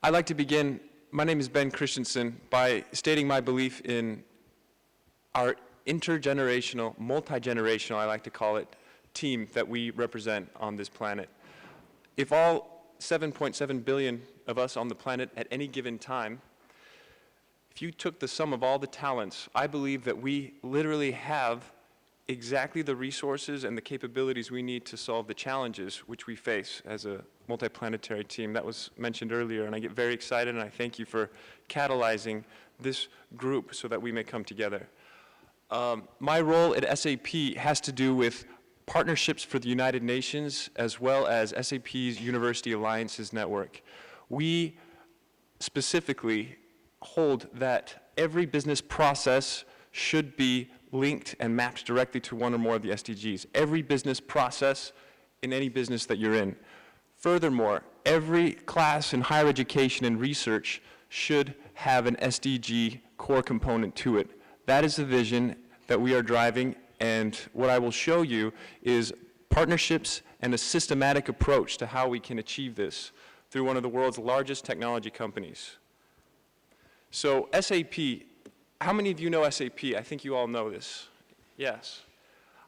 I'd like to begin, my name is Ben Christensen, by stating my belief in our intergenerational, multi-generational, I like to call it, team that we represent on this planet. If all 7.7 billion of us on the planet at any given time, if you took the sum of all the talents, I believe that we literally have exactly the resources and the capabilities we need to solve the challenges which we face as a multi-planetary team. That was mentioned earlier, and I get very excited, and I thank you for catalyzing this group so that we may come together. My role at SAP has to do with partnerships for the United Nations as well as SAP's University Alliances Network. We specifically hold that every business process should be linked and mapped directly to one or more of the SDGs. Every business process in any business that you're in. Furthermore, every class in higher education and research should have an SDG core component to it. That is the vision that we are driving, and what I will show you is partnerships and a systematic approach to how we can achieve this through one of the world's largest technology companies. So SAP, how many of you know SAP? I think you all know this. Yes.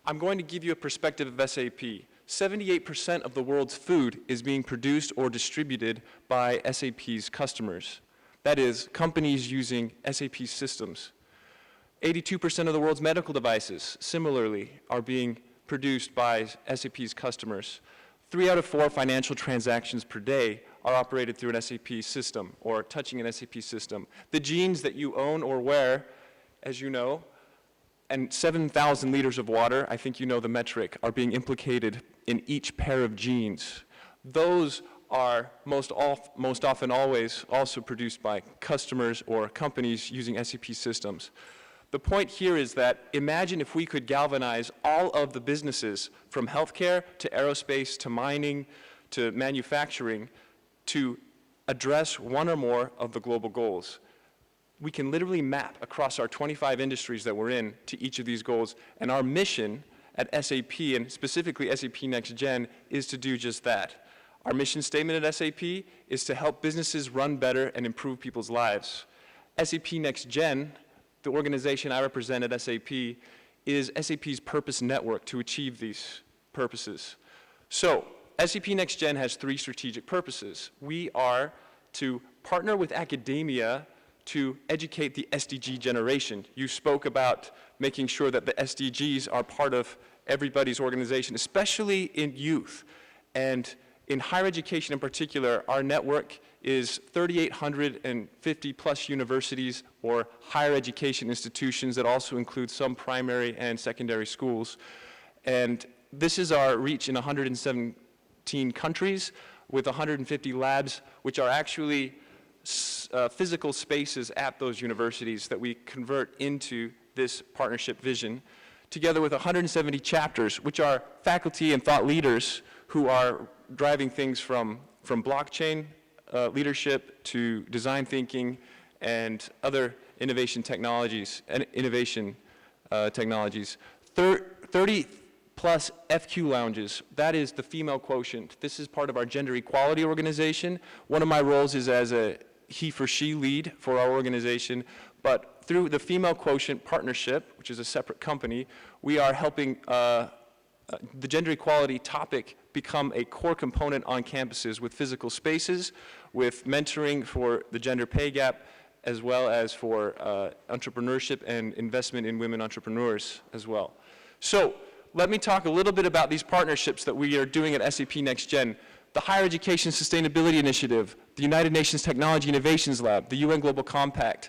I'm going to give you a perspective of SAP. 78% of the world's food is being produced or distributed by SAP's customers. That is, companies using SAP systems. 82% of the world's medical devices, similarly, are being produced by SAP's customers. 3 out of 4 financial transactions per day are operated through an SAP system or touching an SAP system. The jeans that you own or wear, as you know, and 7,000 liters of water, I think you know the metric, are being implicated in each pair of jeans. Those are most often always also produced by customers or companies using SAP systems. The point here is that imagine if we could galvanize all of the businesses from healthcare to aerospace to mining to manufacturing to address one or more of the global goals. We can literally map across our 25 industries that we're in to each of these goals, and our mission at SAP, and specifically SAP Next Gen, is to do just that. Our mission statement at SAP is to help businesses run better and improve people's lives. SAP Next Gen, the organization I represent at SAP, is SAP's purpose network to achieve these purposes. So, SAP Next Gen has 3 strategic purposes. We are to partner with academia to educate the SDG generation. You spoke about making sure that the SDGs are part of everybody's organization, especially in youth. And in higher education in particular, our network is 3,850 plus universities or higher education institutions that also include some primary and secondary schools. And this is our reach in 117 countries with 150 labs, which are actually physical spaces at those universities that we convert into this partnership vision, together with 170 chapters, which are faculty and thought leaders who are driving things from blockchain leadership to design thinking and other innovation technologies. 30 plus FQ lounges, that is the female quotient. This is part of our gender equality organization. One of my roles is as a he for she lead for our organization, but through the female quotient partnership, which is a separate company, we are helping the gender equality topic become a core component on campuses with physical spaces, with mentoring for the gender pay gap, as well as for entrepreneurship and investment in women entrepreneurs as well. So let me talk a little bit about these partnerships that we are doing at SAP Next Gen. The Higher Education Sustainability Initiative, the United Nations Technology Innovations Lab, the UN Global Compact.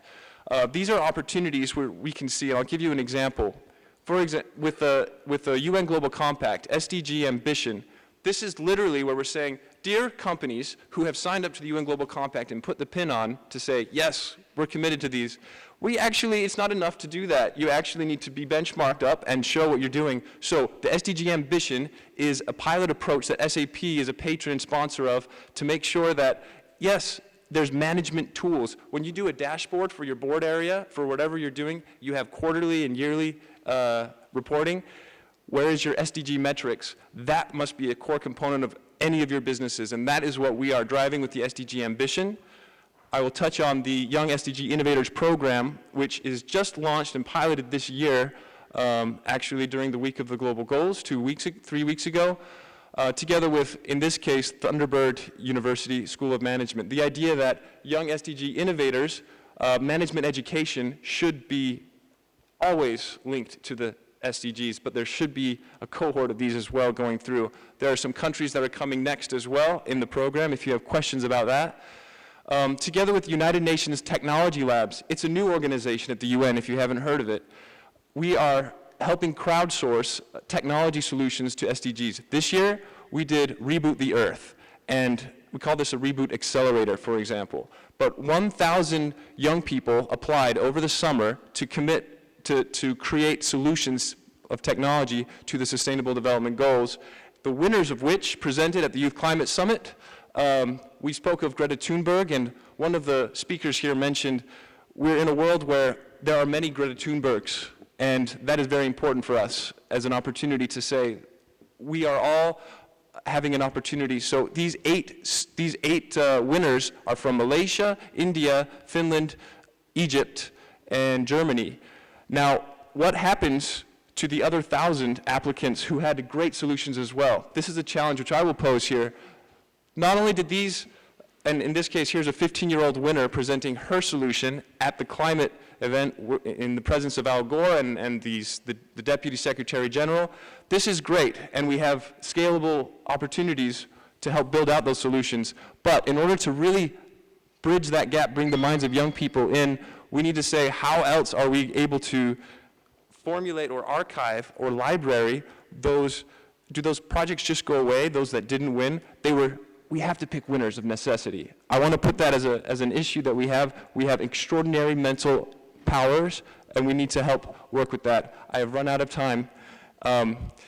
These are opportunities where we can see, and I'll give you an example. For example, with the UN Global Compact, SDG Ambition, this is literally where we're saying, dear companies who have signed up to the UN Global Compact and put the pin on to say, yes, we're committed to these, it's not enough to do that. You actually need to be benchmarked up and show what you're doing. So the SDG Ambition is a pilot approach that SAP is a patron and sponsor of to make sure that, yes, there's management tools. When you do a dashboard for your board area, for whatever you're doing, you have quarterly and yearly reporting. Where is your SDG metrics? That must be a core component of any of your businesses, and that is what we are driving with the SDG Ambition. I will touch on the Young SDG Innovators Program, which is just launched and piloted this year, actually during the week of the Global Goals, 3 weeks ago, together with, in this case, Thunderbird University School of Management. The idea that young SDG innovators, management education should be always linked to the SDGs, but there should be a cohort of these as well going through. There are some countries that are coming next as well in the program, if you have questions about that. Together with United Nations Technology Labs, it's a new organization at the UN if you haven't heard of it. We are helping crowdsource technology solutions to SDGs. This year, we did Reboot the Earth, and we call this a Reboot Accelerator, for example. But 1,000 young people applied over the summer to commit to create solutions of technology to the Sustainable Development Goals, the winners of which presented at the Youth Climate Summit. We spoke of Greta Thunberg, and one of the speakers here mentioned we're in a world where there are many Greta Thunbergs, and that is very important for us as an opportunity to say we are all having an opportunity. So these eight winners are from Malaysia, India, Finland, Egypt, and Germany. Now, what happens to the other 1,000 applicants who had great solutions as well? This is a challenge which I will pose here. Not only did these, and in this case, here's a 15-year-old winner presenting her solution at the climate event in the presence of Al Gore and the Deputy Secretary General. This is great, and we have scalable opportunities to help build out those solutions. But in order to really bridge that gap, bring the minds of young people in, we need to say, how else are we able to formulate or archive or library those? Do those projects just go away, those that didn't win? We have to pick winners of necessity. I want to put that as an issue that we have. We have extraordinary mental powers, and we need to help work with that. I have run out of time.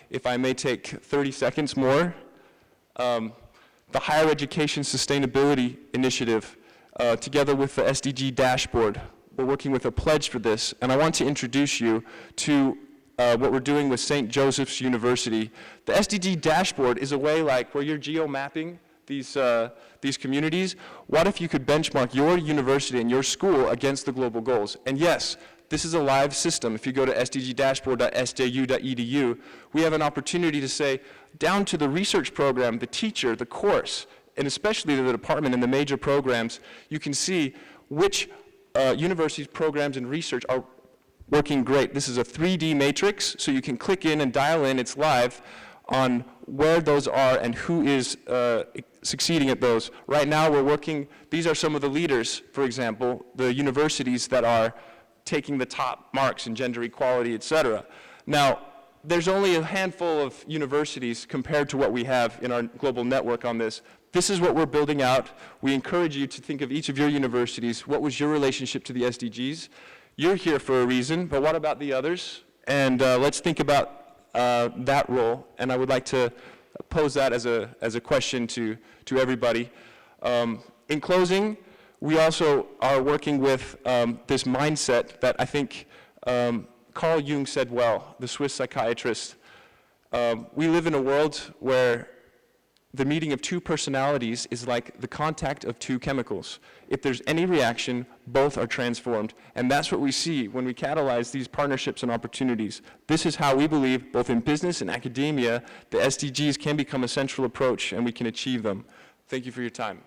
If I may take 30 seconds more. The Higher Education Sustainability Initiative, together with the SDG Dashboard, we're working with a pledge for this, and I want to introduce you to what we're doing with St. Joseph's University. The SDG Dashboard is a way like where you're geo-mapping these communities. What if you could benchmark your university and your school against the global goals? And yes, this is a live system. If you go to sdgdashboard.sju.edu, we have an opportunity to say, down to the research program, the teacher, the course, and especially the department and the major programs, you can see which universities, programs, and research are working great. This is a 3D matrix, so you can click in and dial in, it's live, on where those are and who is succeeding at those. Right now we're working, these are some of the leaders, for example, the universities that are taking the top marks in gender equality, et cetera. Now, there's only a handful of universities compared to what we have in our global network on this. This is what we're building out. We encourage you to think of each of your universities. What was your relationship to the SDGs? You're here for a reason, but what about the others? And let's think about that role, and I would like to pose that as a question to everybody. In closing, we also are working with this mindset that I think Carl Jung said well, the Swiss psychiatrist. We live in a world where the meeting of two personalities is like the contact of two chemicals. If there's any reaction, both are transformed. And that's what we see when we catalyze these partnerships and opportunities. This is how we believe, both in business and academia, the SDGs can become a central approach and we can achieve them. Thank you for your time.